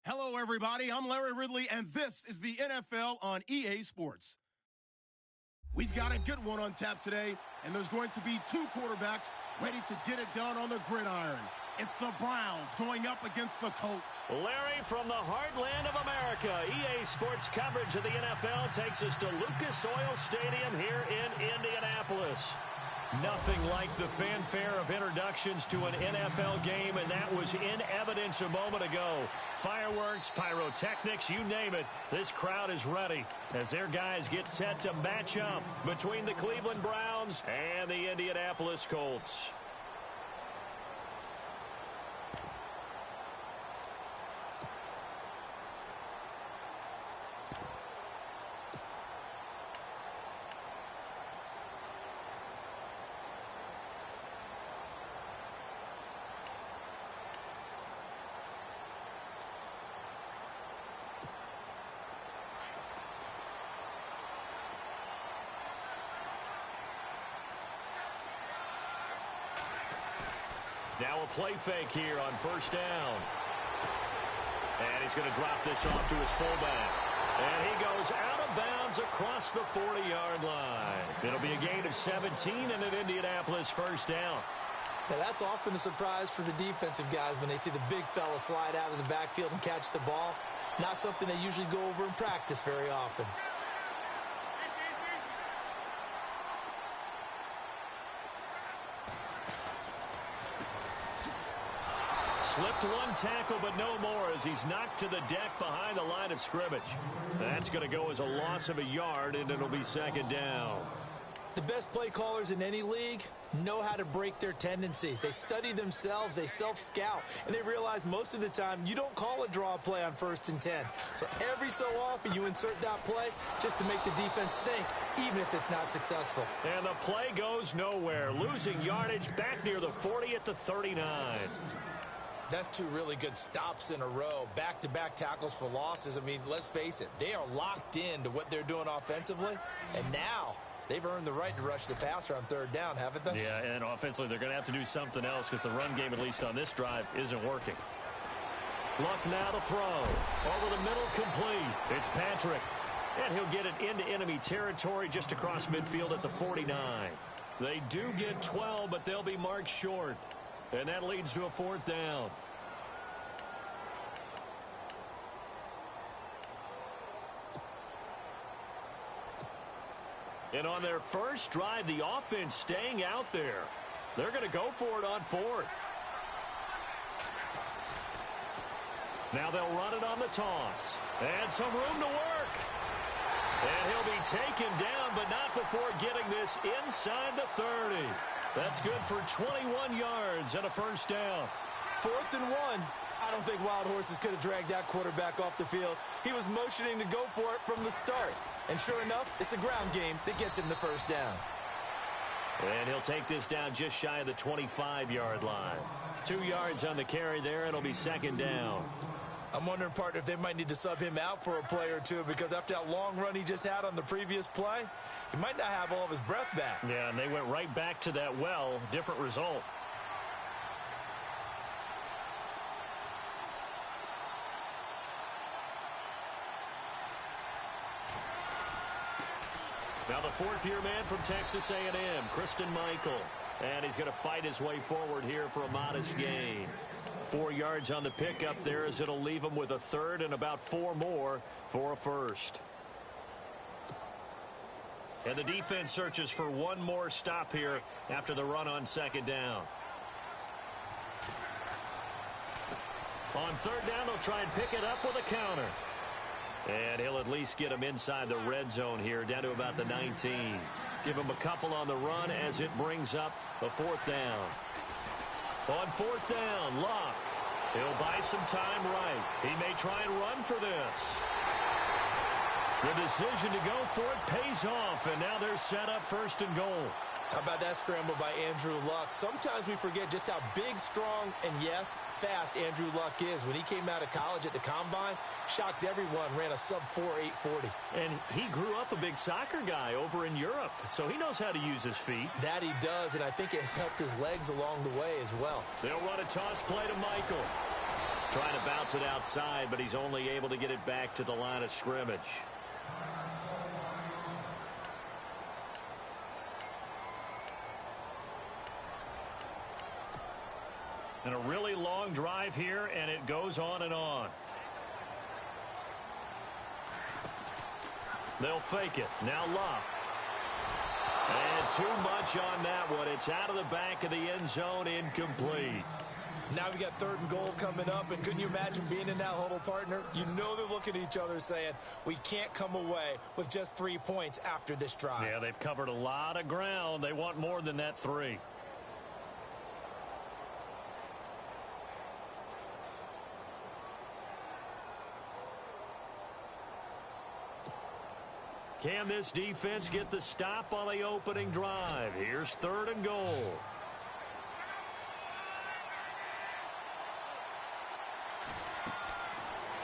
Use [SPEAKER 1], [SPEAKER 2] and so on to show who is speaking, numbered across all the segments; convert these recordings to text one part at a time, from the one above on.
[SPEAKER 1] Hello, everybody. I'm Larry Ridley, and this is the NFL on EA Sports. We've got a good one on tap today, and there's going to be two quarterbacks ready to get it done on the gridiron. It's the Browns going up against the Colts.
[SPEAKER 2] Larry, from the heartland of America, EA Sports coverage of the NFL takes us to Lucas Oil Stadium here in Indianapolis. Nothing like the fanfare of introductions to an NFL game, and that was in evidence a moment ago. Fireworks, pyrotechnics, you name it, this crowd is ready as their guys get set to match up between the Cleveland Browns and the Indianapolis Colts. Now a play fake here on first down. And he's going to drop this off to his fullback. And he goes out of bounds across the 40-yard line. It'll be a gain of 17 and an Indianapolis first down.
[SPEAKER 3] Now that's often a surprise for the defensive guys when they see the big fella slide out of the backfield and catch the ball. Not something they usually go over in practice very often.
[SPEAKER 2] Slipped one tackle, but no more as he's knocked to the deck behind the line of scrimmage. That's going to go as a loss of a yard, and it'll be second down.
[SPEAKER 3] The best play callers in any league know how to break their tendencies. They study themselves, they self-scout, and they realize most of the time you don't call a draw play on 1st and 10. So every so often you insert that play just to make the defense think, even if it's not successful.
[SPEAKER 2] And the play goes nowhere, losing yardage back near the 40 at the 39.
[SPEAKER 3] That's two really good stops in a row. Back-to-back tackles for losses. I mean, let's face it, they are locked into what they're doing offensively. And now they've earned the right to rush the passer on 3rd down, haven't they?
[SPEAKER 2] Yeah, and offensively they're going to have to do something else because the run game, at least on this drive, isn't working. Luck now to throw. Over the middle, complete. It's Patrick. And he'll get it into enemy territory just across midfield at the 49. They do get 12, but they'll be marked short. And that leads to a 4th down. And on their first drive, the offense staying out there. They're going to go for it on 4th. Now they'll run it on the toss. And some room to work. And he'll be taken down, but not before getting this inside the 30. That's good for 21 yards and a first down.
[SPEAKER 3] 4th and 1. I don't think Wild Horses could have dragged that quarterback off the field. He was motioning to go for it from the start. And sure enough, it's the ground game that gets him the first down.
[SPEAKER 2] And he'll take this down just shy of the 25-yard line. 2 yards on the carry there. It'll be second down.
[SPEAKER 3] I'm wondering, partner, if they might need to sub him out for a play or two because after that long run he just had on the previous play, he might not have all of his breath back.
[SPEAKER 2] Yeah, and they went right back to that well. Different result. Now the 4th-year man from Texas A&M, Christine Michael. And he's going to fight his way forward here for a modest gain. 4 yards on the pickup there as it'll leave him with a 3rd and about 4 more for a first. And the defense searches for one more stop here after the run on 2nd down. On 3rd down, they'll try and pick it up with a counter. And he'll at least get him inside the red zone here, down to about the 19. Give him a couple on the run as it brings up the 4th down. On 4th down, Luck. He'll buy some time right. He may try and run for this. The decision to go for it pays off, and now they're set up 1st and goal.
[SPEAKER 3] How about that scramble by Andrew Luck? Sometimes we forget just how big, strong, and yes, fast Andrew Luck is. When he came out of college at the Combine, shocked everyone, ran a sub-4 840.
[SPEAKER 2] And he grew up a big soccer guy over in Europe, so he knows how to use his feet.
[SPEAKER 3] That he does, and I think it has helped his legs along the way as well.
[SPEAKER 2] They'll run a toss play to Michael. Trying to bounce it outside, but he's only able to get it back to the line of scrimmage. And a really long drive here, and it goes on and on. They'll fake it. Now Love. And too much on that one. It's out of the back of the end zone, incomplete.
[SPEAKER 3] Now we got 3rd and goal coming up, and couldn't you imagine being in that huddle, partner? You know they're looking at each other saying, we can't come away with just 3 points after this drive.
[SPEAKER 2] Yeah, they've covered a lot of ground. They want more than that 3. Can this defense get the stop on the opening drive? Here's 3rd and goal.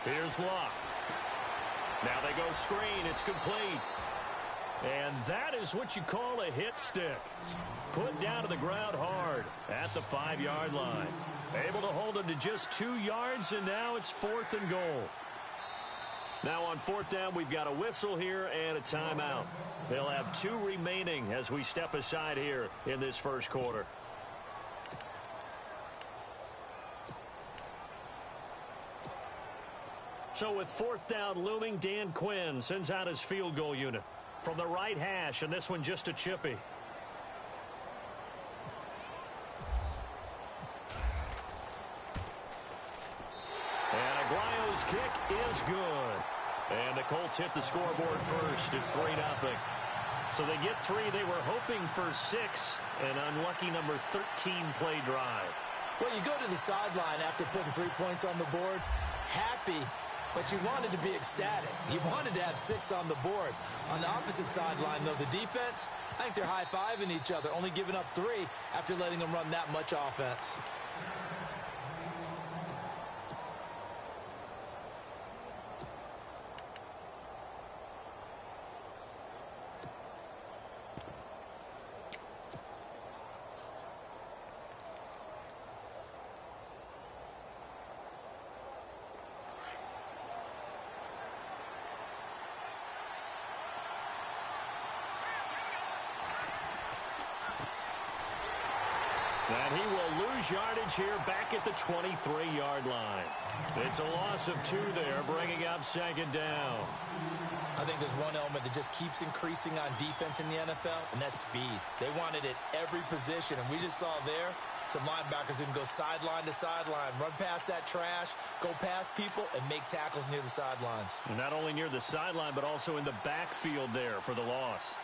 [SPEAKER 2] Here's Locke. Now they go screen. It's complete. And that is what you call a hit stick. Put down to the ground hard at the 5-yard line. Able to hold him to just 2 yards, and now it's 4th and goal. Now on 4th down, we've got a whistle here and a timeout. They'll have 2 remaining as we step aside here in this first quarter. So with 4th down looming, Dan Quinn sends out his field goal unit from the right hash, and this one just a chippy. And Aguayo's kick is good. And the Colts hit the scoreboard first. It's 3-0. So they get 3. They were hoping for 6. An unlucky number 13 play drive.
[SPEAKER 3] Well, you go to the sideline after putting 3 points on the board, happy, but you wanted to be ecstatic. You wanted to have 6 on the board. On the opposite sideline, though, the defense, I think they're high-fiving each other, only giving up 3 after letting them run that much offense.
[SPEAKER 2] And he will lose yardage here back at the 23-yard line. It's a loss of 2 there, bringing up 2nd down.
[SPEAKER 3] I think there's one element that just keeps increasing on defense in the NFL, and that's speed. They want it at every position, and we just saw there some linebackers that can go sideline to sideline, run past that trash, go past people, and make tackles near the sidelines.
[SPEAKER 2] And not only near the sideline, but also in the backfield there for the loss.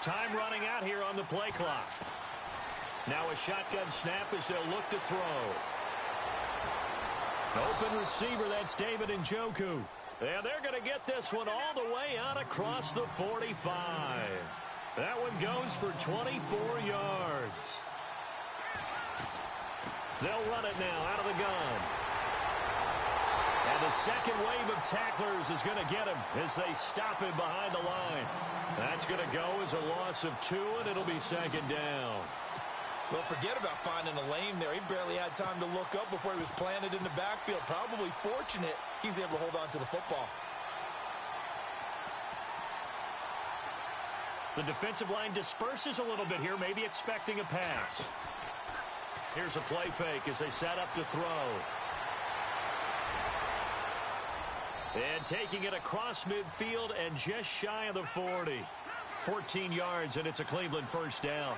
[SPEAKER 2] Time running out here on the play clock. Now a shotgun snap as they'll look to throw. Open receiver, that's David Njoku. And they're going to get this one all the way out across the 45. That one goes for 24 yards. They'll run it now out of the gun. And the second wave of tacklers is going to get him as they stop him behind the line. That's going to go as a loss of 2, and it'll be 2nd down.
[SPEAKER 3] Well, forget about finding a lane there. He barely had time to look up before he was planted in the backfield. Probably fortunate he was able to hold on to the football.
[SPEAKER 2] The defensive line disperses a little bit here, maybe expecting a pass. Here's a play fake as they set up to throw. And taking it across midfield and just shy of the 40. 14 yards, and it's a Cleveland first down.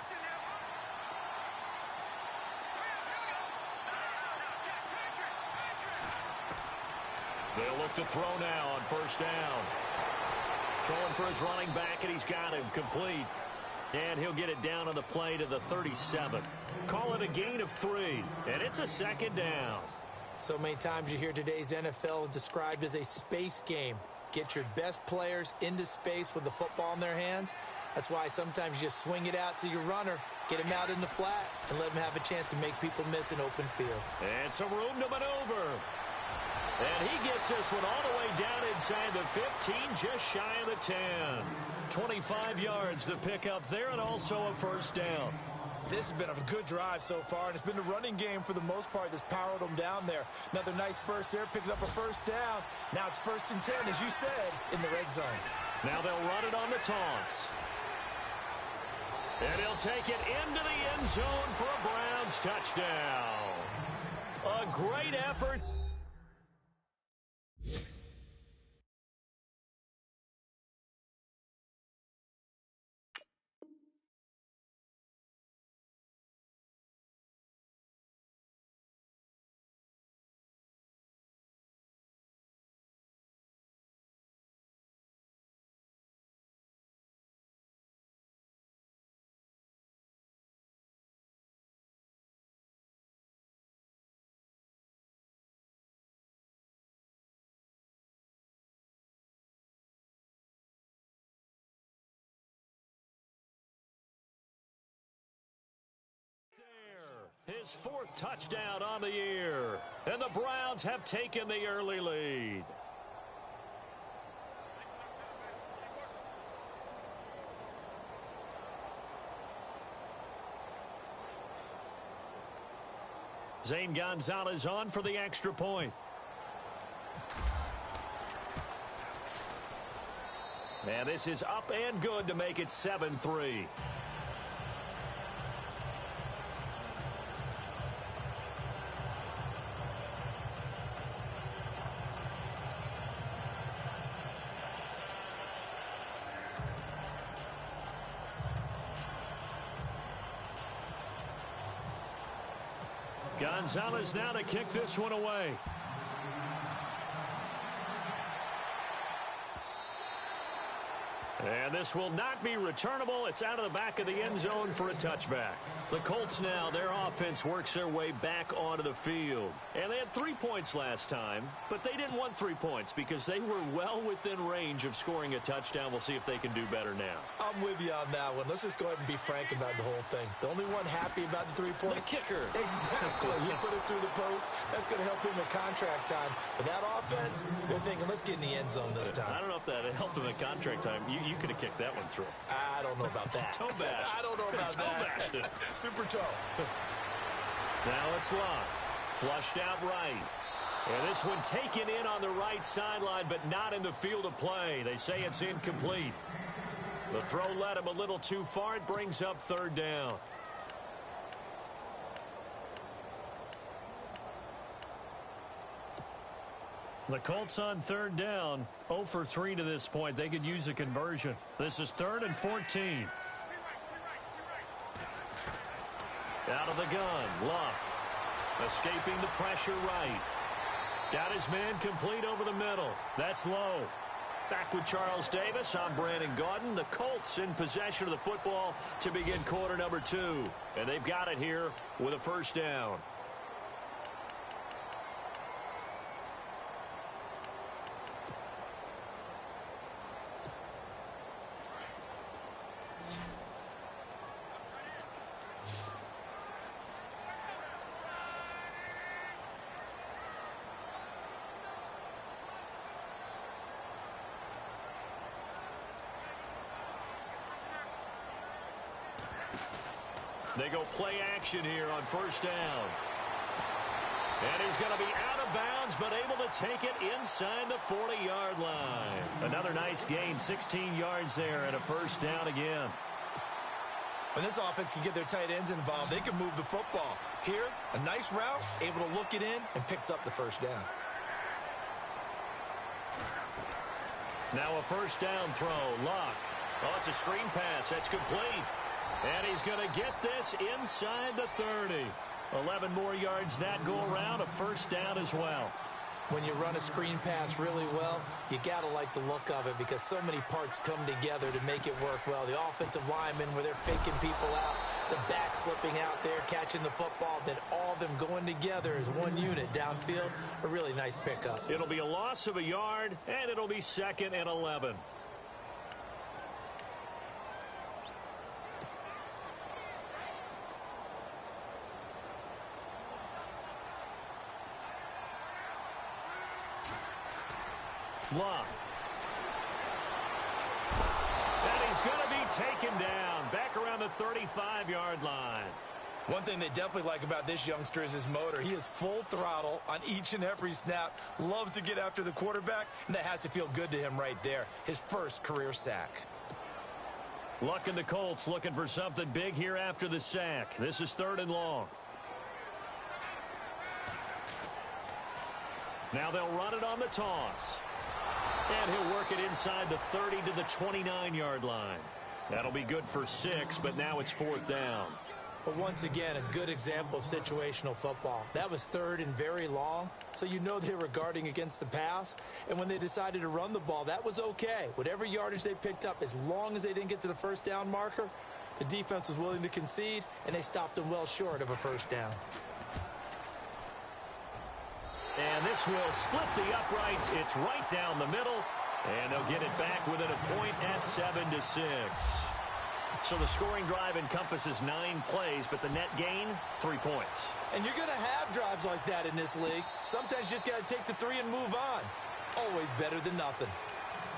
[SPEAKER 2] They'll look to throw now on first down. Throwing for his running back, and he's got him complete. And he'll get it down on the play to the 37. Call it a gain of 3, and it's a 2nd down.
[SPEAKER 3] So many times you hear today's NFL described as a space game. Get your best players into space with the football in their hands. That's why sometimes you just swing it out to your runner, get him out in the flat, and let him have a chance to make people miss an open field.
[SPEAKER 2] And some room to maneuver. And he gets this one all the way down inside the 15, just shy of the 10. 25 yards to pick up there, and also a first down.
[SPEAKER 3] This has been a good drive so far, and it's been the running game for the most part that's powered them down there. Another nice burst there, picking up a first down. Now it's 1st and 10, as you said, in the red zone.
[SPEAKER 2] Now they'll run it on the toss. And he'll take it into the end zone for a Browns touchdown. A great effort. His 4th touchdown on the year. And the Browns have taken the early lead. Zane Gonzalez on for the extra point. And this is up and good to make it 7-3. Gonzalez now to kick this one away. And this will not be returnable. It's out of the back of the end zone for a touchback. The Colts now, their offense works their way back onto the field. And they had 3 points last time, but they didn't want 3 points because they were well within range of scoring a touchdown. We'll see if they can do better now.
[SPEAKER 3] I'm with you on that one. Let's just go ahead and be frank about the whole thing. The only one happy about the 3-point?
[SPEAKER 2] The kicker.
[SPEAKER 3] Exactly. He put it through the post. That's going to help him in contract time. But that offense, they're thinking, let's get in the end zone this time.
[SPEAKER 2] I don't know if that helped him in contract time. You could have kicked that one through.
[SPEAKER 3] I don't know about that.
[SPEAKER 2] Toe bash.
[SPEAKER 3] I don't know about that. Super toe.
[SPEAKER 2] Now it's Locke. Flushed out right. And this one taken in on the right sideline, but not in the field of play. They say it's incomplete. The throw led him a little too far. It brings up 3rd down. The Colts on 3rd down. 0 for 3 to this point. They could use a conversion. This is 3rd and 14. Out of the gun, Luck. Escaping the pressure right. Got his man complete over the middle. That's low. Back with Charles Davis. I'm Brandon Gaudin. The Colts in possession of the football to begin quarter number 2. And they've got it here with a first down. They go play action here on first down. And he's going to be out of bounds, but able to take it inside the 40-yard line. Another nice gain, 16 yards there, and a first down again.
[SPEAKER 3] When this offense can get their tight ends involved, they can move the football. Here, a nice route, able to look it in, and picks up the first down.
[SPEAKER 2] Now a first down throw. Luck. Oh, it's a screen pass. That's complete. And he's going to get this inside the 30. 11 more yards that go around. A first down as well.
[SPEAKER 3] When you run a screen pass really well, you got to like the look of it because so many parts come together to make it work well. The offensive linemen where they're faking people out, the back slipping out there, catching the football, then all of them going together as one unit downfield. A really nice pickup.
[SPEAKER 2] It'll be a loss of a yard, and it'll be 2nd and 11. Love. And he's going to be taken down back around the 35-yard line.
[SPEAKER 3] One thing they definitely like about this youngster is his motor. He is full throttle on each and every snap, loves to get after the quarterback, and that has to feel good to him right there. His first career sack.
[SPEAKER 2] Luck and the Colts looking for something big here after the sack. This is 3rd and long. Now they'll run it on the toss. And he'll work it inside the 30 to the 29-yard line. That'll be good for 6, but now it's 4th down.
[SPEAKER 3] But once again, a good example of situational football. That was 3rd and very long, so you know they were guarding against the pass. And when they decided to run the ball, that was okay. Whatever yardage they picked up, as long as they didn't get to the 1st down marker, the defense was willing to concede, and they stopped them well short of a 1st down.
[SPEAKER 2] And this will split the uprights. It's right down the middle, and they'll get it back within a point at 7-6. So the scoring drive encompasses 9 plays, but the net gain, 3 points.
[SPEAKER 3] And you're going to have drives like that in this league. Sometimes you just got to take the 3 and move on. Always better than nothing.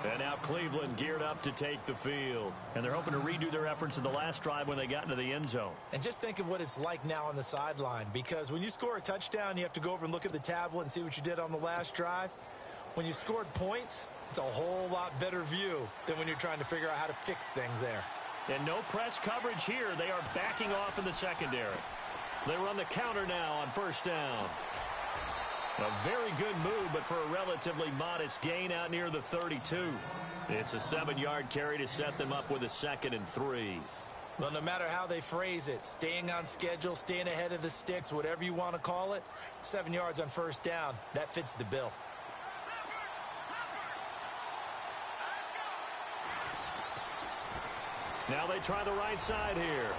[SPEAKER 2] And now Cleveland geared up to take the field. And they're hoping to redo their efforts in the last drive when they got into the end zone.
[SPEAKER 3] And just think of what it's like now on the sideline, because when you score a touchdown, you have to go over and look at the tablet and see what you did on the last drive. When you scored points, it's a whole lot better view than when you're trying to figure out how to fix things there.
[SPEAKER 2] And no press coverage here. They are backing off in the secondary. They run the counter now on 1st down. A very good move, but for a relatively modest gain out near the 32. It's a 7-yard carry to set them up with a 2nd and 3.
[SPEAKER 3] Well, no matter how they phrase it, staying on schedule, staying ahead of the sticks, whatever you want to call it, 7 yards on 1st down, that fits the bill.
[SPEAKER 2] Now they try the right side here.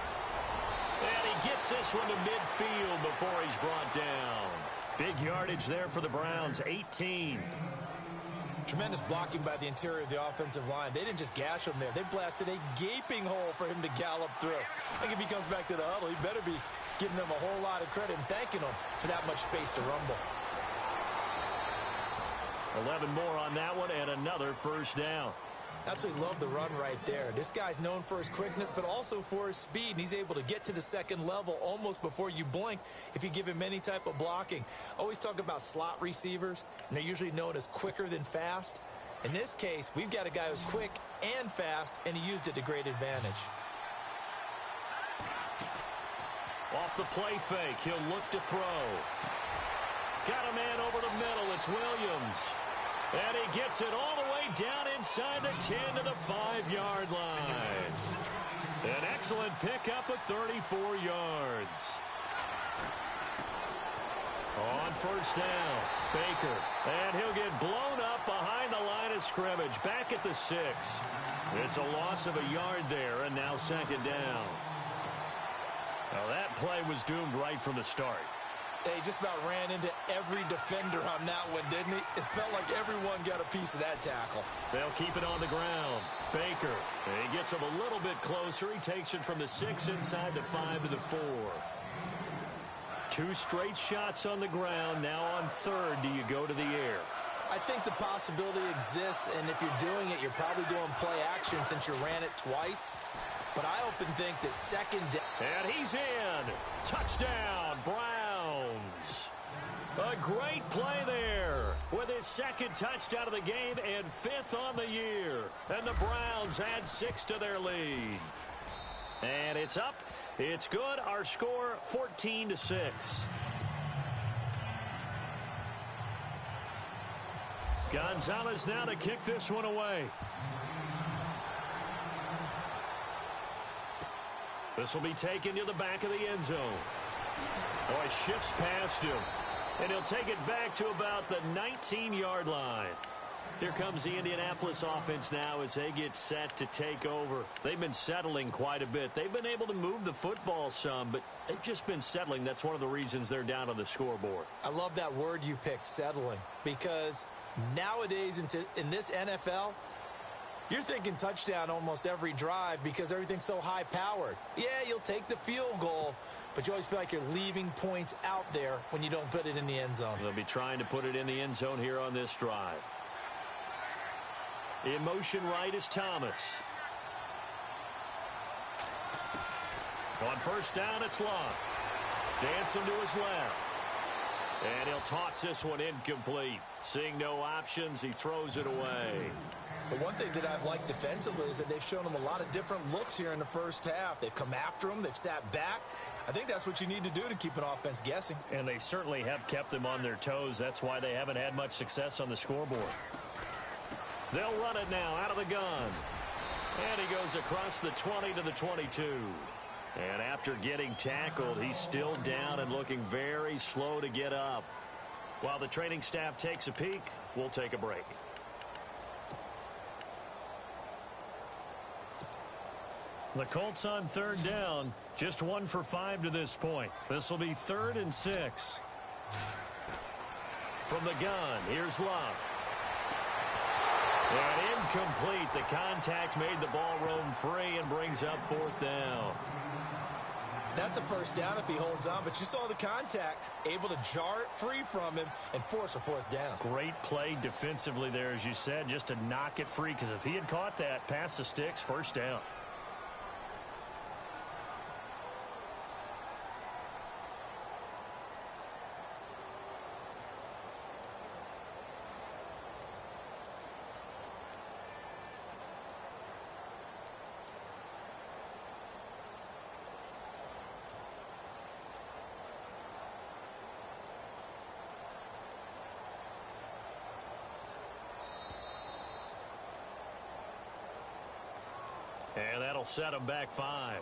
[SPEAKER 2] And he gets this one to midfield before he's brought down. Big yardage there for the Browns, 18.
[SPEAKER 3] Tremendous blocking by the interior of the offensive line. They didn't just gash him there. They blasted a gaping hole for him to gallop through. I think if he comes back to the huddle, he better be giving them a whole lot of credit and thanking them for that much space to rumble.
[SPEAKER 2] 11 more on that one and another 1st down.
[SPEAKER 3] Absolutely love the run right there. This guy's known for his quickness, but also for his speed. And he's able to get to the 2nd level almost before you blink if you give him any type of blocking. Always talk about slot receivers, and they're usually known as quicker than fast. In this case, we've got a guy who's quick and fast, and he used it to great advantage.
[SPEAKER 2] Off the play fake, he'll look to throw. Got a man over the middle. It's Williams. And he gets it all the way down inside the 10 to the 5-yard line. An excellent pickup of 34 yards. On 1st down, Baker. And he'll get blown up behind the line of scrimmage. Back at the 6. It's a loss of a yard there, and now 2nd down. Now that play was doomed right from the start.
[SPEAKER 3] He just about ran into every defender on that one, didn't he? It felt like everyone got a piece of that tackle.
[SPEAKER 2] They'll keep it on the ground. Baker, he gets him a little bit closer. He takes it from the 6 inside the 5 to the 4. 2 straight shots on the ground. Now on 3rd, do you go to the air?
[SPEAKER 3] I think the possibility exists, and if you're doing it, you're probably going play action since you ran it twice. But I often think that 2nd down.
[SPEAKER 2] And he's in. Touchdown, Browns. A great play there with his 2nd touchdown of the game and 5th on the year. And the Browns add 6 to their lead. And it's up. It's good. Our score, 14-6. Gonzalez now to kick this one away. This will be taken to the back of the end zone. Oh, he shifts past him. And he'll take it back to about the 19-yard line. Here comes the Indianapolis offense now as they get set to take over. They've been settling quite a bit. They've been able to move the football some, but they've just been settling. That's one of the reasons they're down on the scoreboard.
[SPEAKER 3] I love that word you picked, settling, because nowadays in this NFL, you're thinking touchdown almost every drive because everything's so high-powered. Yeah, you'll take the field goal, but you always feel like you're leaving points out there when you don't put it in the end zone.
[SPEAKER 2] They'll be trying to put it in the end zone here on this drive. In motion right is Thomas. On first down, it's Love. Dancing to his left. And he'll toss this one incomplete. Seeing no options, he throws it away.
[SPEAKER 3] The one thing that I've liked defensively is that they've shown him a lot of different looks here in the first half. They've come after him. They've sat back. I think that's what you need to do to keep an offense guessing.
[SPEAKER 2] And they certainly have kept them on their toes. That's why they haven't had much success on the scoreboard. They'll run it now out of the gun. And he goes across the 20 to the 22. And after getting tackled, he's still down and looking very slow to get up. While the training staff takes a peek, we'll take a break. The Colts on third down, just 1 for 5 to this point. This will be 3rd and 6. From the gun, here's Love. And incomplete. The contact made the ball roam free and brings up 4th down.
[SPEAKER 3] That's a first down if he holds on, but you saw the contact, able to jar it free from him and force a 4th down.
[SPEAKER 2] Great play defensively there, as you said, just to knock it free, because if he had caught that, past the sticks, 1st down. And that'll set him back 5.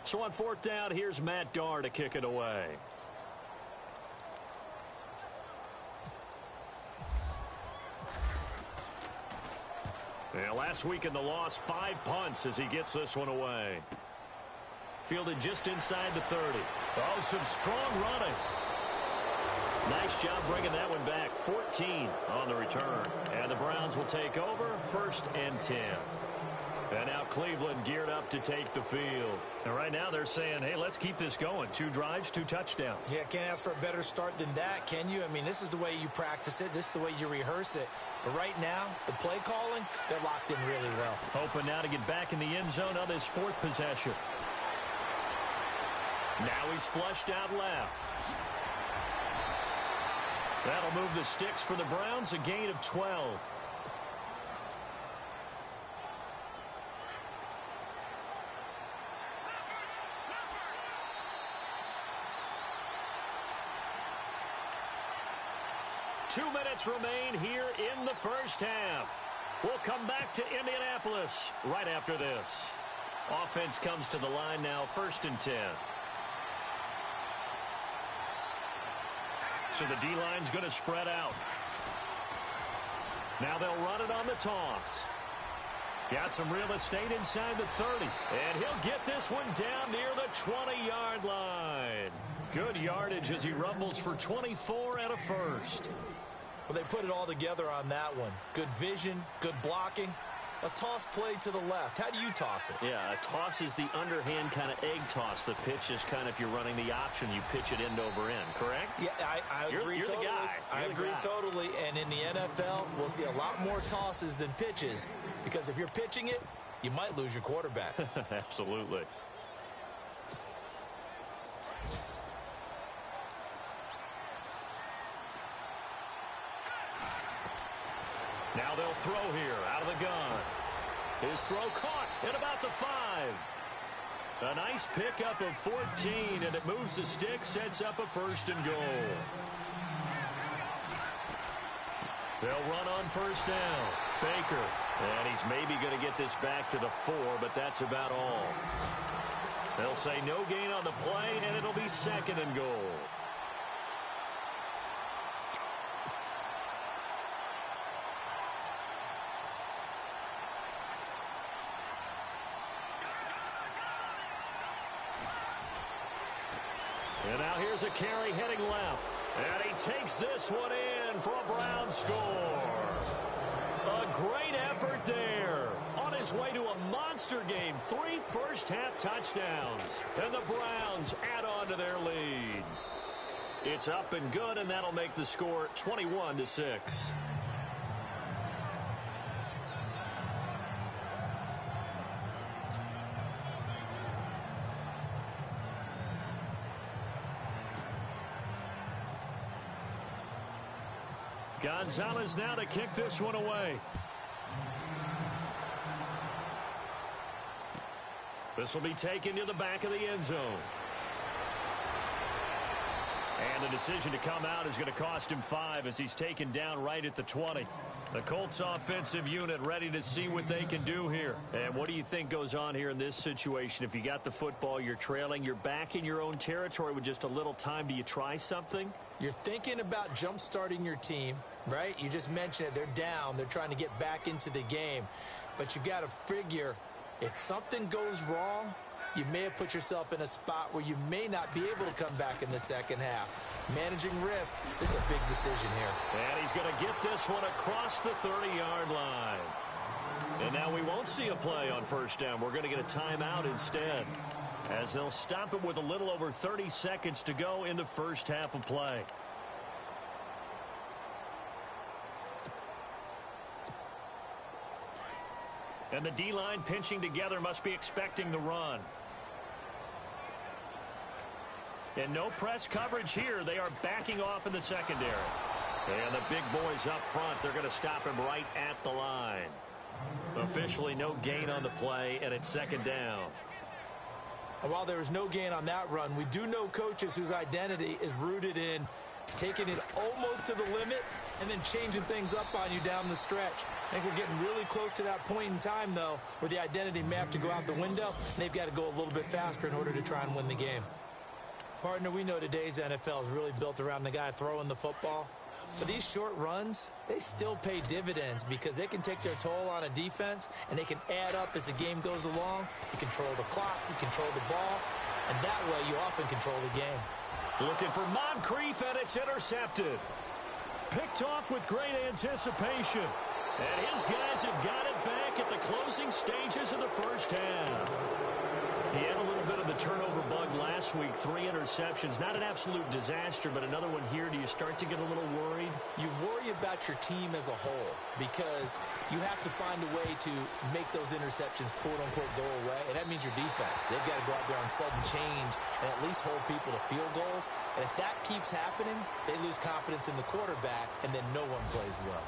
[SPEAKER 2] So on 4th down, here's Matt Darr to kick it away. Yeah, last week in the loss, 5 punts as he gets this one away. Fielded just inside the 30. Oh, some strong running. Nice job bringing that one back. 14 on the return. And the Browns will take over 1st and 10. And now Cleveland geared up to take the field. And right now they're saying, hey, let's keep this going. 2 drives, 2 touchdowns.
[SPEAKER 3] Yeah, can't ask for a better start than that, can you? I mean, this is the way you practice it. This is the way you rehearse it. But right now, the play calling, they're locked in really well.
[SPEAKER 2] Hoping now to get back in the end zone on this 4th possession. Now he's flushed out left. That'll move the sticks for the Browns, a gain of 12. 2 minutes remain here in the first half. We'll come back to Indianapolis right after this. Offense comes to the line now, 1st and 10. So the D-line's going to spread out. Now they'll run it on the toss. Got some real estate inside the 30. And he'll get this one down near the 20-yard line. Good yardage as he rumbles for 24 and a first.
[SPEAKER 3] Well, they put it all together on that one. Good vision, good blocking. A toss play to the left. How do you toss it?
[SPEAKER 2] Yeah, a toss is the underhand kind of egg toss. The pitch is kind of, if you're running the option, you pitch it end over end, correct?
[SPEAKER 3] Yeah, I agree
[SPEAKER 2] you're
[SPEAKER 3] totally.
[SPEAKER 2] The guy.
[SPEAKER 3] I agree totally. And in the NFL, we'll see a lot more tosses than pitches because if you're pitching it, you might lose your quarterback.
[SPEAKER 2] Absolutely. Now they'll throw here out of the gun. His throw caught at about the 5. A nice pickup of 14, and it moves the stick, sets up a 1st and goal. They'll run on 1st down. Baker, and he's maybe going to get this back to the 4, but that's about all. They'll say no gain on the play, and it'll be 2nd and goal. And now here's a carry heading left. And he takes this one in for a Brown score. A great effort there. On his way to a monster game. 3 first-half touchdowns. And the Browns add on to their lead. It's up and good, and that'll make the score 21-6. Gonzalez now to kick this one away. This will be taken to the back of the end zone. And the decision to come out is going to cost him 5 as he's taken down right at the 20. The Colts offensive unit ready to see what they can do here. And what do you think goes on here in this situation? If you got the football, you're trailing, you're back in your own territory with just a little time. Do you try something?
[SPEAKER 3] You're thinking about jump-starting your team, right? You just mentioned it. They're down. They're trying to get back into the game. But you got to figure if something goes wrong, you may have put yourself in a spot where you may not be able to come back in the second half. Managing risk, this is a big decision here.
[SPEAKER 2] And he's going to get this one across the 30-yard line. And now we won't see a play on 1st down. We're going to get a timeout instead, as they'll stop it with a little over 30 seconds to go in the first half of play. And the D-line pinching together must be expecting the run. And no press coverage here. They are backing off in the secondary. And the big boys up front, they're going to stop him right at the line. Officially no gain on the play, and it's 2nd down.
[SPEAKER 3] And while there is no gain on that run, we do know coaches whose identity is rooted in taking it almost to the limit and then changing things up on you down the stretch. I think we're getting really close to that point in time, though, where the identity may have to go out the window, and they've got to go a little bit faster in order to try and win the game. Partner, we know today's NFL is really built around the guy throwing the football. But these short runs, they still pay dividends because they can take their toll on a defense, and they can add up as the game goes along. You control the clock, you control the ball, and that way you often control the game.
[SPEAKER 2] Looking for Moncrief, and it's intercepted. Picked off with great anticipation. And his guys have got it back at the closing stages of the first half. He had a little bit of the turnover bug last week, 3 interceptions. Not an absolute disaster, but another one here. Do you start to get a little worried?
[SPEAKER 3] You worry about your team as a whole because you have to find a way to make those interceptions, quote-unquote, go away, and that means your defense. They've got to go out there on sudden change and at least hold people to field goals. And if that keeps happening, they lose confidence in the quarterback, and then no one plays well.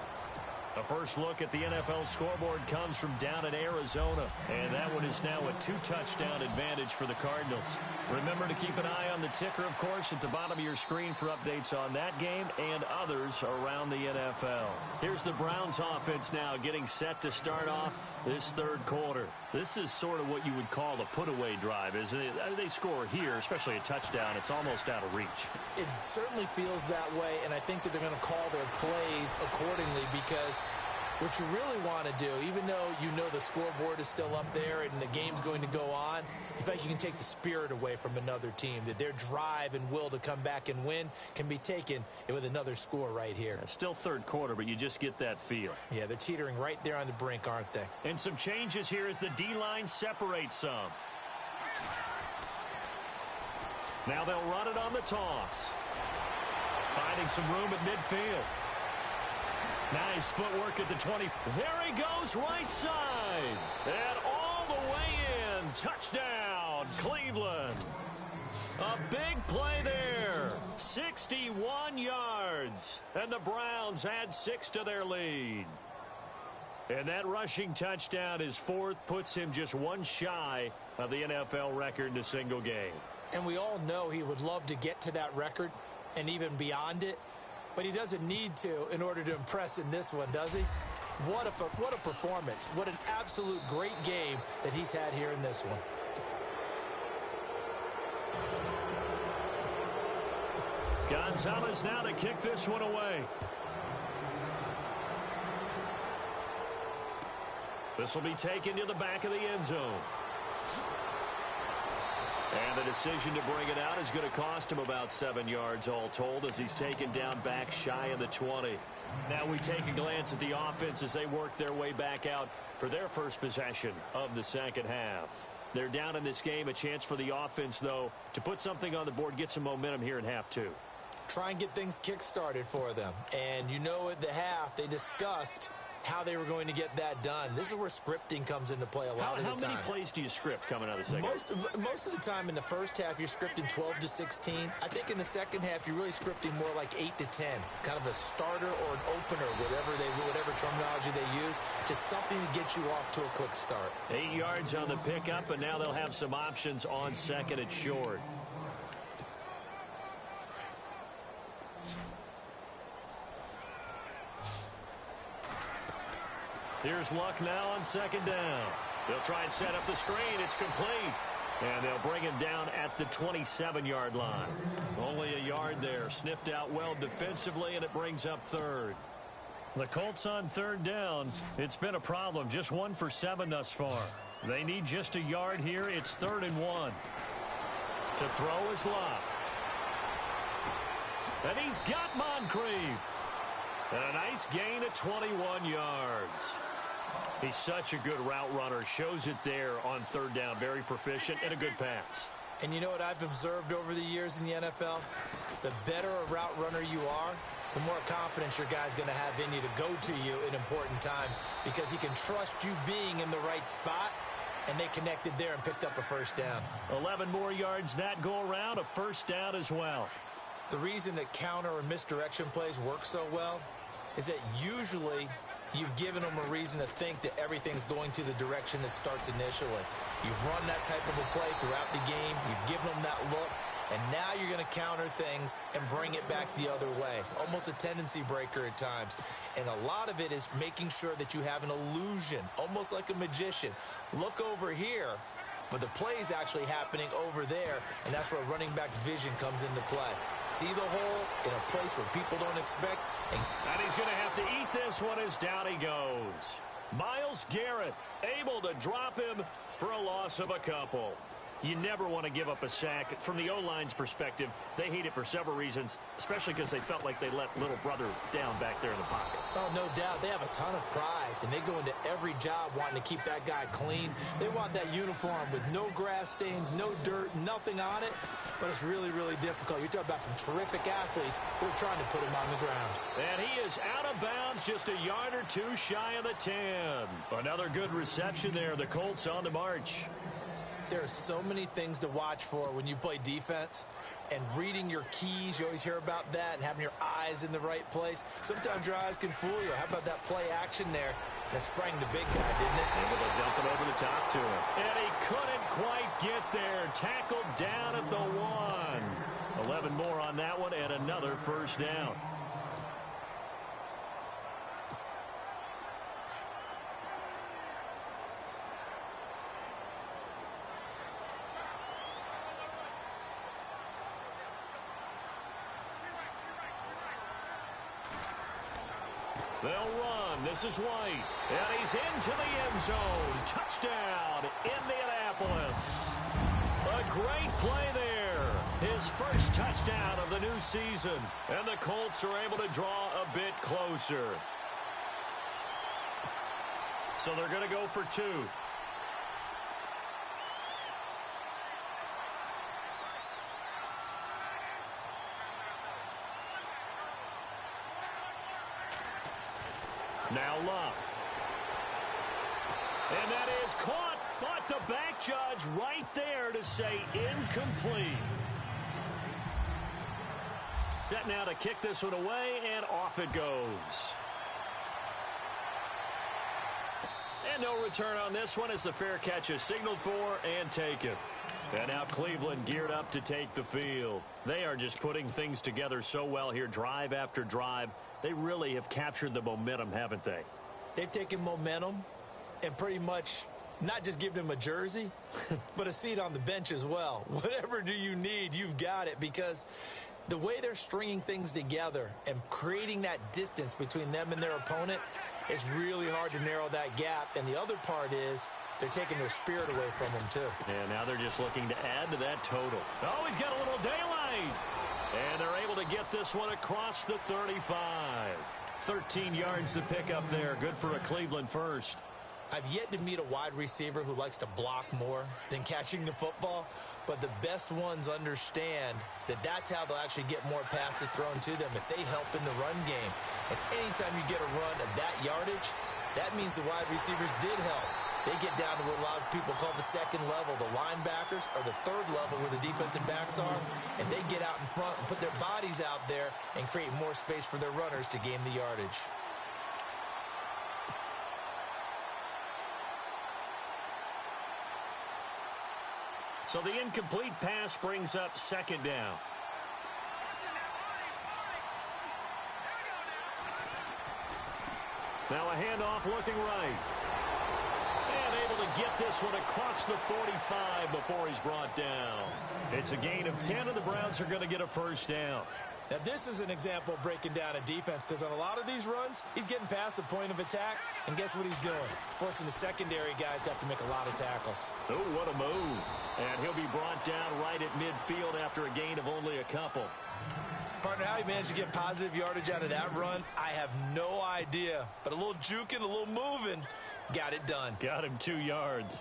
[SPEAKER 2] A first look at the NFL scoreboard comes from down in Arizona, and that one is now a 2-touchdown advantage for the Cardinals. Remember to keep an eye on the ticker, of course, at the bottom of your screen for updates on that game and others around the NFL. Here's the Browns offense now getting set to start off this third quarter. This is sort of what you would call a put-away drive, isn't it? They score here, especially a touchdown. It's almost out of reach.
[SPEAKER 3] It certainly feels that way, and I think that they're going to call their plays accordingly, because what you really want to do, even though you know the scoreboard is still up there and the game's going to go on, in fact, you can take the spirit away from another team, that their drive and will to come back and win can be taken with another score right here.
[SPEAKER 2] It's still third quarter, but you just get that feel.
[SPEAKER 3] Yeah, they're teetering right there on the brink, aren't they?
[SPEAKER 2] And some changes here as the D-line separates some. Now they'll run it on the toss. Finding some room at midfield. Nice footwork at the 20. There he goes, right side. And all the way in. Touchdown, Cleveland. A big play there. 61 yards. And the Browns add 6 to their lead. And that rushing touchdown, his fourth, puts him just one shy of the NFL record in a single game.
[SPEAKER 3] And we all know he would love to get to that record and even beyond it. But he doesn't need to in order to impress in this one, does he? What a performance. What an absolute great game that he's had here in this one.
[SPEAKER 2] Gonzalez now to kick this one away. This will be taken to the back of the end zone. And the decision to bring it out is going to cost him about 7 yards all told, as he's taken down back shy of the 20. Now we take a glance at the offense as they work their way back out for their first possession of the second half. They're down in this game. A chance for the offense, though, to put something on the board, get some momentum here in half two.
[SPEAKER 3] Try and get things kick-started for them. And you know at the half they discussed how they were going to get that done. This is where scripting comes into play a lot of the time.
[SPEAKER 2] How many plays do you script coming out of the second half?
[SPEAKER 3] Most of the time in the first half, you're scripting 12 to 16. I think in the second half, you're really scripting more like 8 to 10. Kind of a starter or an opener, whatever terminology they use. Just something to get you off to a quick start.
[SPEAKER 2] 8 yards on the pickup, and now they'll have some options on second and short. Here's Luck now on second down. They'll try and set up the screen. It's complete. And they'll bring him down at the 27-yard line. Only a yard there. Sniffed out well defensively, and it brings up third. The Colts on third down. It's been a problem. Just 1 for 7 thus far. They need just a yard here. It's 3rd and 1. To throw is Luck. And he's got Moncrief. And a nice gain of 21 yards. He's such a good route runner. Shows it there on third down. Very proficient and a good pass.
[SPEAKER 3] And you know what I've observed over the years in the NFL? The better a route runner you are, the more confidence your guy's going to have in you to go to you in important times, because he can trust you being in the right spot, and they connected there and picked up a first down.
[SPEAKER 2] 11 more yards that go around, a first down as well.
[SPEAKER 3] The reason that counter or misdirection plays work so well is that usually you've given them a reason to think that everything's going to the direction it starts initially. You've run that type of a play throughout the game. You've given them that look. And now you're going to counter things and bring it back the other way. Almost a tendency breaker at times. And a lot of it is making sure that you have an illusion, almost like a magician. Look over here, but the play is actually happening over there, and that's where running back's vision comes into play. See the hole in a place where people don't expect.
[SPEAKER 2] And he's going to have to eat this one as down he goes. Myles Garrett able to drop him for a loss of a couple. You never want to give up a sack. From the O-line's perspective, they hate it for several reasons, especially because they felt like they let little brother down back there in the pocket.
[SPEAKER 3] Oh, no doubt. They have a ton of pride, and they go into every job wanting to keep that guy clean. They want that uniform with no grass stains, no dirt, nothing on it, but it's really, really difficult. You're talking about some terrific athletes who are trying to put him on the ground.
[SPEAKER 2] And he is out of bounds, just a yard or two shy of the 10. Another good reception there. The Colts on the march.
[SPEAKER 3] There are so many things to watch for when you play defense, and reading your keys. You always hear about that, and having your eyes in the right place. Sometimes your eyes can fool you. How about that play action there? That sprang the big guy, didn't it?
[SPEAKER 2] Able to dump it over the top to him. And he couldn't quite get there. Tackled down at the 1. 11 more on that one, and another first down. They'll run. This is White. And he's into the end zone. Touchdown, Indianapolis. A great play there. His first touchdown of the new season. And the Colts are able to draw a bit closer. So they're going to go for 2. Now Luck. And that is caught, but the back judge right there to say incomplete. Set now to kick this one away, and off it goes. And no return on this one as the fair catch is signaled for and taken. And now Cleveland geared up to take the field. They are just putting things together so well here, drive after drive. They really have captured the momentum, haven't they?
[SPEAKER 3] They've taken momentum and pretty much not just given him a jersey, but a seat on the bench as well. Whatever do you need, you've got it, because the way they're stringing things together and creating that distance between them and their opponent, it's really hard to narrow that gap. And the other part is they're taking their spirit away from them, too.
[SPEAKER 2] And now they're just looking to add to that total. Oh, he's got a little daylight. And they're able to get this one across the 35. 13 yards to pick up there. Good for a Cleveland first.
[SPEAKER 3] I've yet to meet a wide receiver who likes to block more than catching the football, but the best ones understand that that's how they'll actually get more passes thrown to them if they help in the run game. And anytime you get a run of that yardage, that means the wide receivers did help. They get down to what a lot of people call the second level, the linebackers, or the third level where the defensive backs are, and they get out in front and put their bodies out there and create more space for their runners to gain the yardage.
[SPEAKER 2] So the incomplete pass brings up second down. Now a handoff looking right. And able to get this one across the 45 before he's brought down. It's a gain of 10, and the Browns are going to get a first down.
[SPEAKER 3] Now, this is an example of breaking down a defense, because on a lot of these runs, he's getting past the point of attack, and guess what he's doing? Forcing the secondary guys to have to make a lot of tackles.
[SPEAKER 2] Oh, what a move. And he'll be brought down right at midfield after a gain of only a couple.
[SPEAKER 3] Partner, how he managed to get positive yardage out of that run, I have no idea. But a little juking, a little moving, got it done.
[SPEAKER 2] Got him 2 yards.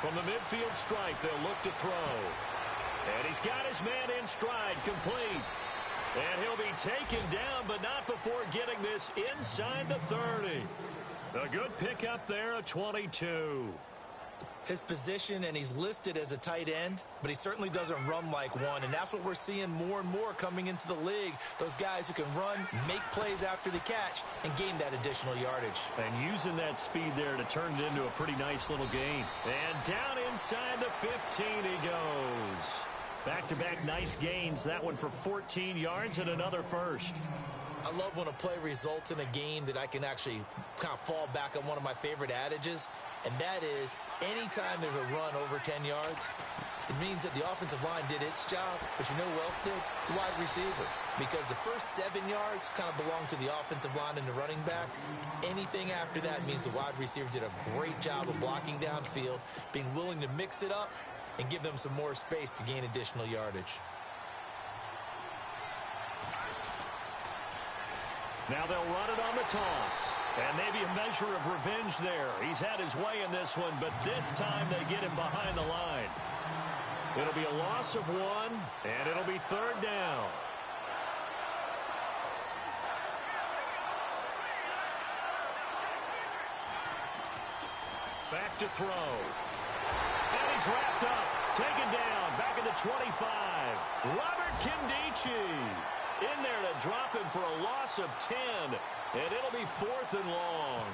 [SPEAKER 2] From the midfield stripe, they'll look to throw. And he's got his man in stride, complete. And he'll be taken down, but not before getting this inside the 30. A good pickup there, a 22.
[SPEAKER 3] His position, and he's listed as a tight end, but he certainly doesn't run like one, and that's what we're seeing more and more coming into the league. Those guys who can run, make plays after the catch, and gain that additional yardage.
[SPEAKER 2] And using that speed there to turn it into a pretty nice little gain. And down inside the 15 he goes. Back-to-back nice gains. That one for 14 yards and another first.
[SPEAKER 3] I love when a play results in a game that I can actually kind of fall back on one of my favorite adages, and that is anytime there's a run over 10 yards, it means that the offensive line did its job, but you know who else did? The wide receivers. Because the first 7 yards kind of belong to the offensive line and the running back. Anything after that means the wide receivers did a great job of blocking downfield, being willing to mix it up, and give them some more space to gain additional yardage.
[SPEAKER 2] Now they'll run it on the toss. And maybe a measure of revenge there. He's had his way in this one, but this time they get him behind the line. It'll be a loss of 1, and it'll be third down. Back to throw. And he's wrapped up. Taken down. Back at the 25. Robert Kindici in there to drop him for a loss of 10. And it'll be 4th and long.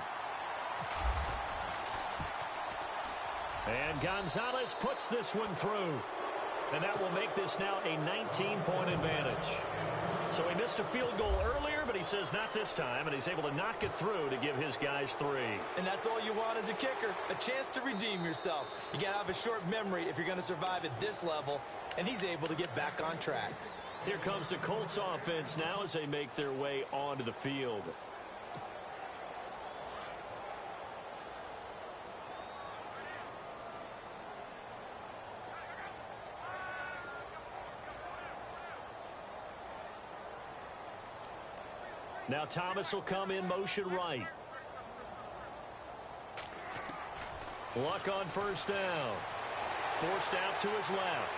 [SPEAKER 2] And Gonzalez puts this one through. And that will make this now a 19-point advantage. So he missed a field goal earlier, but he says not this time, and he's able to knock it through to give his guys 3.
[SPEAKER 3] And that's all you want as a kicker, a chance to redeem yourself. You got to have a short memory if you're going to survive at this level, and he's able to get back on track.
[SPEAKER 2] Here comes the Colts offense now as they make their way onto the field. Now Thomas will come in motion right. Luck on first down. Forced out to his left.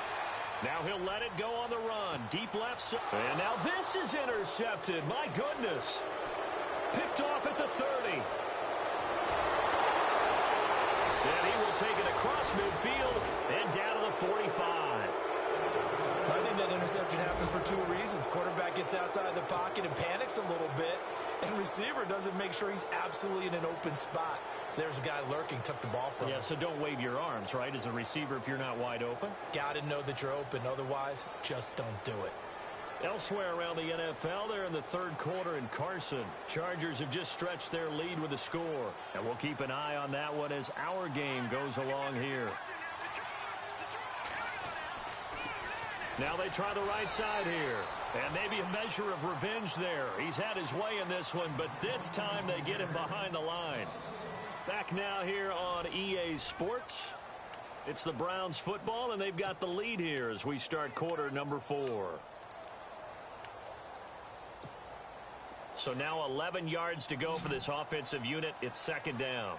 [SPEAKER 2] Now he'll let it go on the run. Deep left side. And now this is intercepted. My goodness. Picked off at the 30. And he will take it across midfield and down to the 45.
[SPEAKER 3] I think that interception happened for 2 reasons. Quarterback gets outside the pocket and panics a little bit, and receiver doesn't make sure he's absolutely in an open spot. So there's a guy lurking, took the ball from him.
[SPEAKER 2] Yeah, so don't wave your arms, right, as a receiver if you're not wide open.
[SPEAKER 3] Got to know that you're open. Otherwise, just don't do it.
[SPEAKER 2] Elsewhere around the NFL, they're in the 3rd quarter in Carson. Chargers have just stretched their lead with a score. And we'll keep an eye on that one as our game goes along here. Now they try the right side here. And maybe a measure of revenge there. He's had his way in this one, but this time they get him behind the line. Back now here on EA Sports. It's the Browns football, and they've got the lead here as we start quarter number 4. So now 11 yards to go for this offensive unit. It's 2nd down.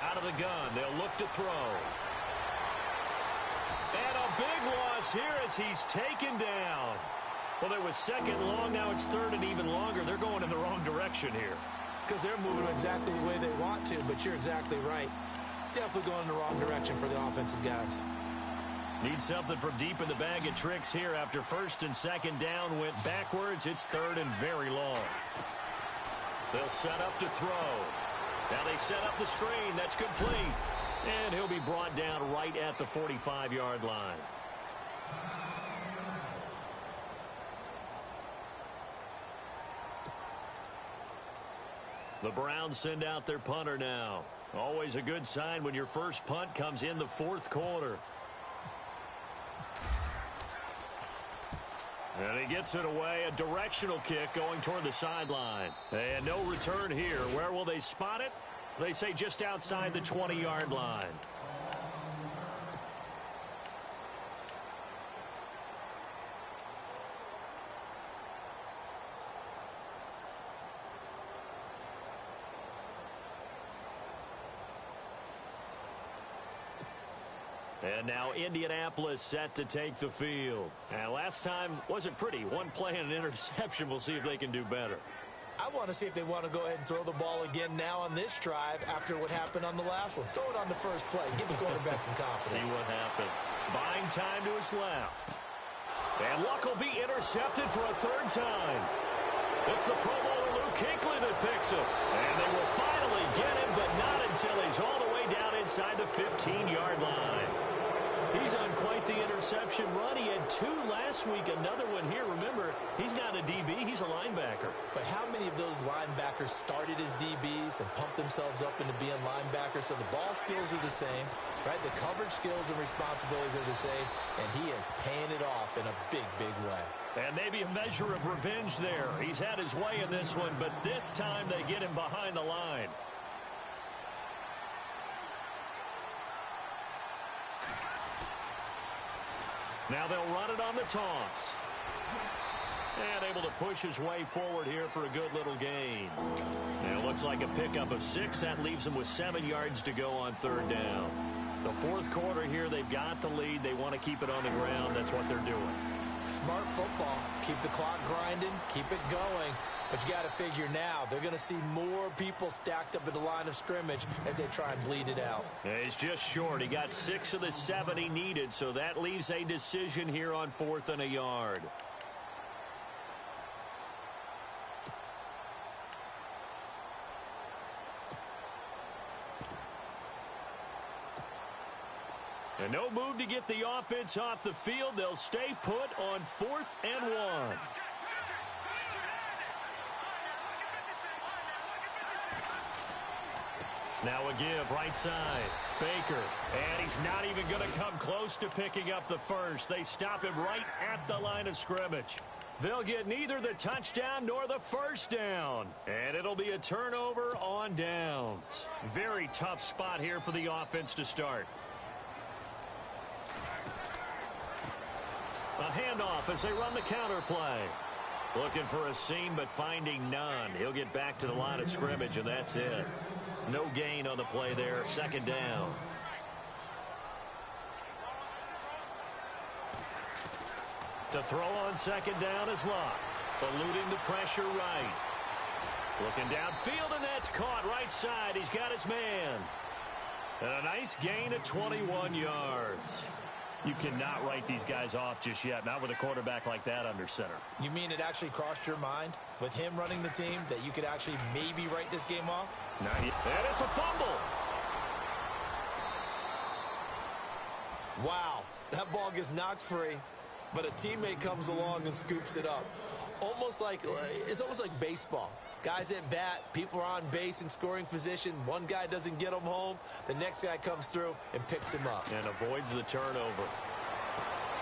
[SPEAKER 2] Out of the gun, they'll look to throw. And a big loss here as he's taken down. Well, it was 2nd long, now it's 3rd and even longer. They're going in the wrong direction here.
[SPEAKER 3] Because they're moving exactly the way they want to, but you're exactly right. Definitely going in the wrong direction for the offensive guys.
[SPEAKER 2] Need something from deep in the bag of tricks here after 1st and 2nd down went backwards. It's 3rd and very long. They'll set up to throw. Now they set up the screen. That's complete. And he'll be brought down right at the 45-yard line. The Browns send out their punter now. Always a good sign when your first punt comes in the 4th quarter. And he gets it away. A directional kick going toward the sideline. And no return here. Where will they spot it? They say just outside the 20-yard line. And now Indianapolis set to take the field. And last time wasn't pretty. One play and an interception. We'll see if they can do better.
[SPEAKER 3] I want to see if they want to go ahead and throw the ball again now on this drive after what happened on the last one. Throw it on the first play. Give the quarterback some confidence.
[SPEAKER 2] See what happens. Buying time to his left. And Luck will be intercepted for a 3rd time. It's the Pro Bowler Luke Kuechly that picks him. And they will finally get him, but not until he's all the way down inside the 15-yard line. He's on quite the interception run. He had 2 last week, another one here. Remember, he's not a DB, he's a linebacker.
[SPEAKER 3] But how many of those linebackers started as DBs and pumped themselves up into being linebackers? So the ball skills are the same, right? The coverage skills and responsibilities are the same, and he is paying it off in a big, big way.
[SPEAKER 2] And maybe a measure of revenge there. He's had his way in this one, but this time they get him behind the line. Now they'll run it on the toss. And able to push his way forward here for a good little gain. And it looks like a pickup of 6. That leaves them with 7 yards to go on 3rd down. The 4th quarter here, they've got the lead. They want to keep it on the ground. That's what they're doing.
[SPEAKER 3] Smart football. Keep the clock grinding, keep it going. But you got to figure now, they're going to see more people stacked up at the line of scrimmage as they try and bleed it out.
[SPEAKER 2] Yeah, he's just short. He got 6 of the 7 he needed, so that leaves a decision here on 4th and a yard. And no move to get the offense off the field. They'll stay put on 4th and 1. Now a give, right side. Baker. And he's not even going to come close to picking up the first. They stop him right at the line of scrimmage. They'll get neither the touchdown nor the first down. And it'll be a turnover on downs. Very tough spot here for the offense to start. A handoff as they run the counter play. Looking for a seam, but finding none. He'll get back to the line of scrimmage, and that's it. No gain on the play there. 2nd down. To throw on 2nd down is Locke. Eluding the pressure right. Looking downfield, and that's caught right side. He's got his man. And a nice gain of 21 yards. You cannot write these guys off just yet, not with a quarterback like that under center.
[SPEAKER 3] You mean it actually crossed your mind with him running the team that you could actually maybe write this game off?
[SPEAKER 2] Not yet. And it's a fumble.
[SPEAKER 3] Wow, that ball gets knocked free, but a teammate comes along and scoops it up. It's almost like baseball. Guys at bat, people are on base in scoring position. One guy doesn't get him home. The next guy comes through and picks him up.
[SPEAKER 2] And avoids the turnover.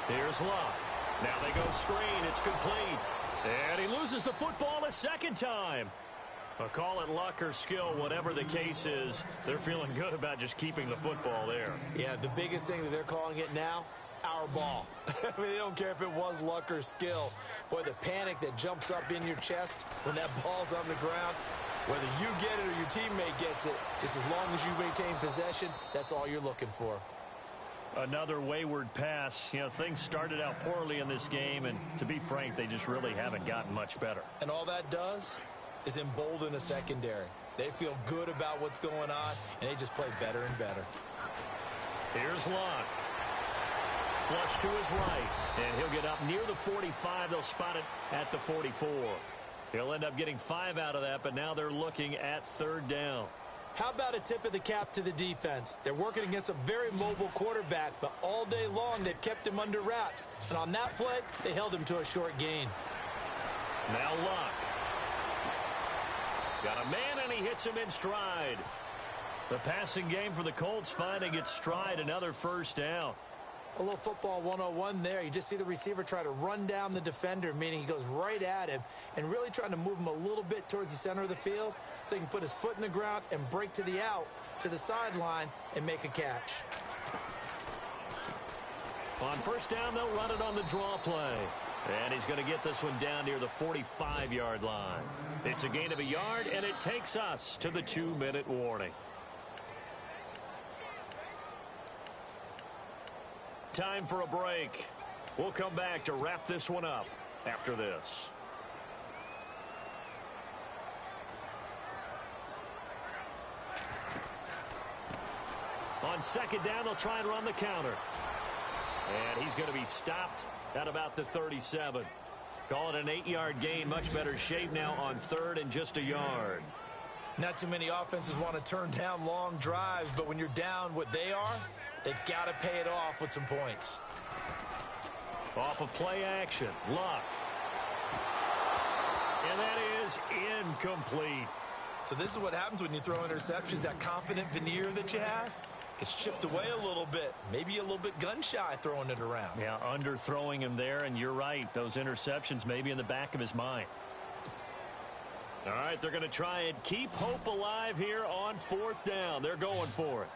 [SPEAKER 2] Here's Locke. Now they go screen. It's complete. And he loses the football a 2nd time. I'll call it luck or skill, whatever the case is. They're feeling good about just keeping the football there.
[SPEAKER 3] Yeah, the biggest thing that they're calling it now, our ball. I mean, they don't care if it was luck or skill. Boy, the panic that jumps up in your chest when that ball's on the ground, whether you get it or your teammate gets it, just as long as you maintain possession, that's all you're looking for.
[SPEAKER 2] Another wayward pass. You know, things started out poorly in this game, and to be frank, they just really haven't gotten much better.
[SPEAKER 3] And all that does is embolden a secondary. They feel good about what's going on, and they just play better and better.
[SPEAKER 2] Here's Locke. Flush to his right, and he'll get up near the 45. They'll spot it at the 44. He'll end up getting 5 out of that, but now they're looking at 3rd down.
[SPEAKER 3] How about a tip of the cap to the defense? They're working against a very mobile quarterback, but all day long they've kept him under wraps. And on that play, they held him to a short gain.
[SPEAKER 2] Now Locke. Got a man, and he hits him in stride. The passing game for the Colts finding its stride, another 1st down.
[SPEAKER 3] A little football 101 there. You just see the receiver try to run down the defender, meaning he goes right at him and really trying to move him a little bit towards the center of the field so he can put his foot in the ground and break to the out, to the sideline, and make a catch.
[SPEAKER 2] On 1st down, they'll run it on the draw play. And he's going to get this one down near the 45-yard line. It's a gain of a yard, and it takes us to the 2-minute warning. Time for a break. We'll come back to wrap this one up after this. On 2nd down, they'll try and run the counter. And he's going to be stopped at about the 37. Call it an 8-yard gain. Much better shape now on 3rd and just a yard.
[SPEAKER 3] Not too many offenses want to turn down long drives, but when you're down what they are, they've got to pay it off with some points.
[SPEAKER 2] Off of play action, Luck. And that is incomplete.
[SPEAKER 3] So this is what happens when you throw interceptions. That confident veneer that you have gets chipped away a little bit. Maybe a little bit gun-shy throwing it around.
[SPEAKER 2] Yeah, underthrowing him there, and you're right. Those interceptions may be in the back of his mind. All right, they're going to try and keep hope alive here on 4th down. They're going for it.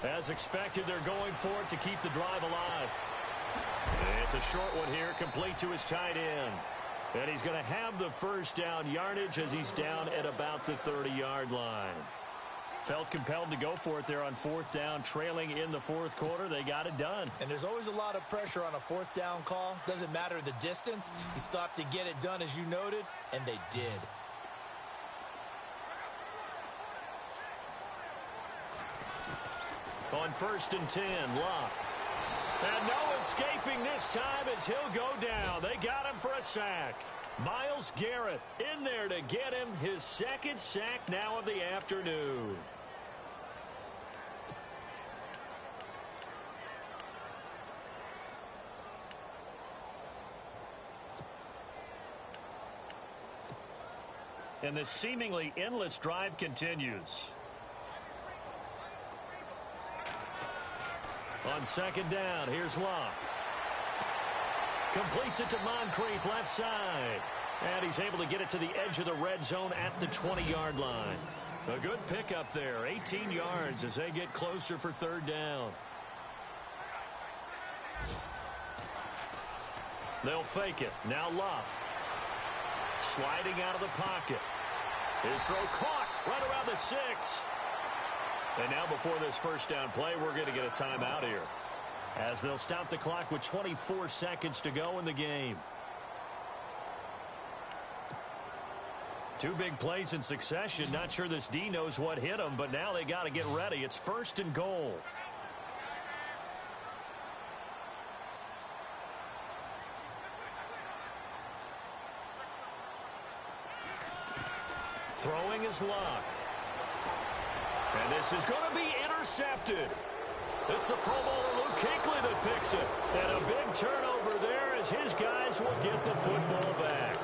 [SPEAKER 2] As expected, they're going for it to keep the drive alive. It's a short one here, complete to his tight end. And he's going to have the first down yardage as he's down at about the 30-yard line. Felt compelled to go for it there on fourth down, trailing in the fourth quarter. They got it done.
[SPEAKER 3] And there's always a lot of pressure on a fourth down call. Doesn't matter the distance. You still have to get it done, as you noted, and they did.
[SPEAKER 2] On 1st and 10, Locke. And no escaping this time as he'll go down. They got him for a sack. Myles Garrett in there to get him his second sack now of the afternoon. And this seemingly endless drive continues. On 2nd down, here's Locke. Completes it to Moncrief left side. And he's able to get it to the edge of the red zone at the 20-yard line. A good pickup there, 18 yards as they get closer for 3rd down. They'll fake it. Now Locke. Sliding out of the pocket. His throw caught right around the 6. And now before this first down play, we're going to get a timeout here, as they'll stop the clock with 24 seconds to go in the game. 2 big plays in succession. Not sure this D knows what hit him, but now they got to get ready. It's 1st and goal. Throwing is Locke. And this is going to be intercepted. It's the Pro Bowler Luke Kuechly that picks it. And a big turnover there as his guys will get the football back.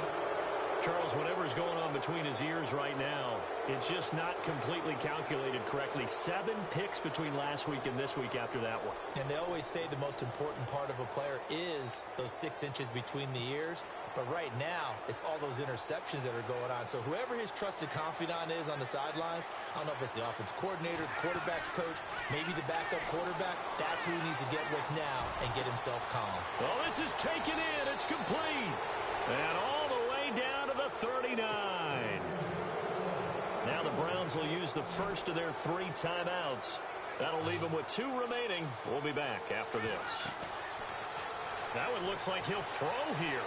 [SPEAKER 2] Charles, whatever's going on between his ears right now, it's just not completely calculated correctly. 7 picks between last week and this week after that one.
[SPEAKER 3] And they always say the most important part of a player is those 6 inches between the ears. But right now, it's all those interceptions that are going on. So whoever his trusted confidant is on the sidelines, I don't know if it's the offensive coordinator, the quarterback's coach, maybe the backup quarterback, that's who he needs to get with now and get himself calm.
[SPEAKER 2] Well, this is taken in. It's complete. And all the way down to the 39. Now the Browns will use the first of their 3 timeouts. That'll leave them with 2 remaining. We'll be back after this. That one looks like he'll throw here.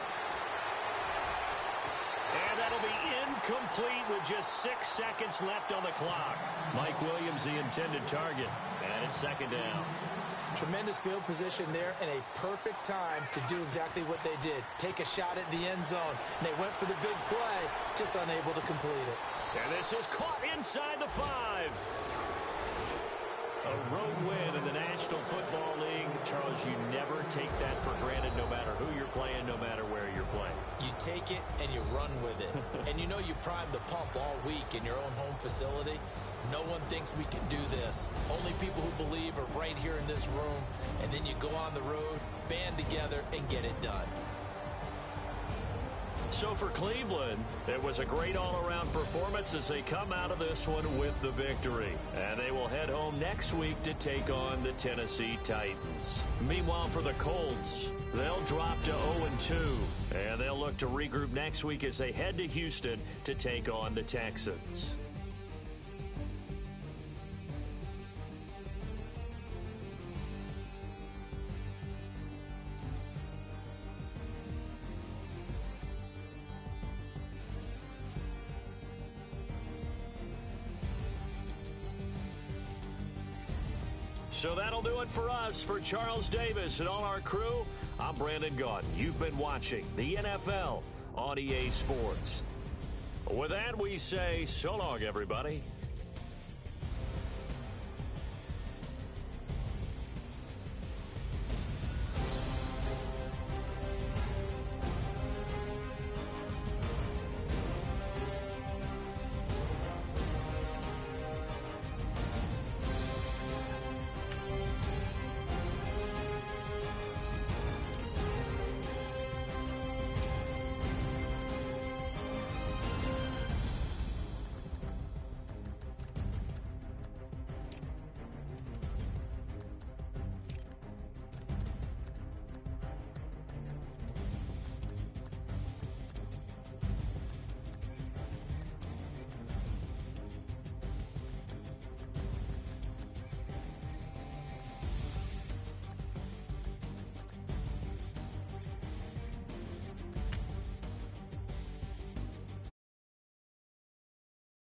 [SPEAKER 2] And that'll be incomplete with just 6 seconds left on the clock. Mike Williams, the intended target. And it's 2nd down.
[SPEAKER 3] Tremendous field position there and a perfect time to do exactly what they did. Take a shot at the end zone. And they went for the big play, just unable to complete it.
[SPEAKER 2] And this is caught inside the 5. A road win in the National Football League. Charles, you never take that for granted no matter who you're playing, no matter where you're playing.
[SPEAKER 3] You take it and you run with it. And you know you prime the pump all week in your own home facility. No one thinks we can do this. Only people who believe are right here in this room. And then you go on the road, band together, and get it done.
[SPEAKER 2] So for Cleveland, it was a great all-around performance as they come out of this one with the victory. And they will head home next week to take on the Tennessee Titans. Meanwhile, for the Colts, they'll drop to 0-2. And they'll look to regroup next week as they head to Houston to take on the Texans. So that'll do it for us. For Charles Davis and all our crew, I'm Brandon Gaudin. You've been watching the NFL on EA Sports. With that, we say so long, everybody.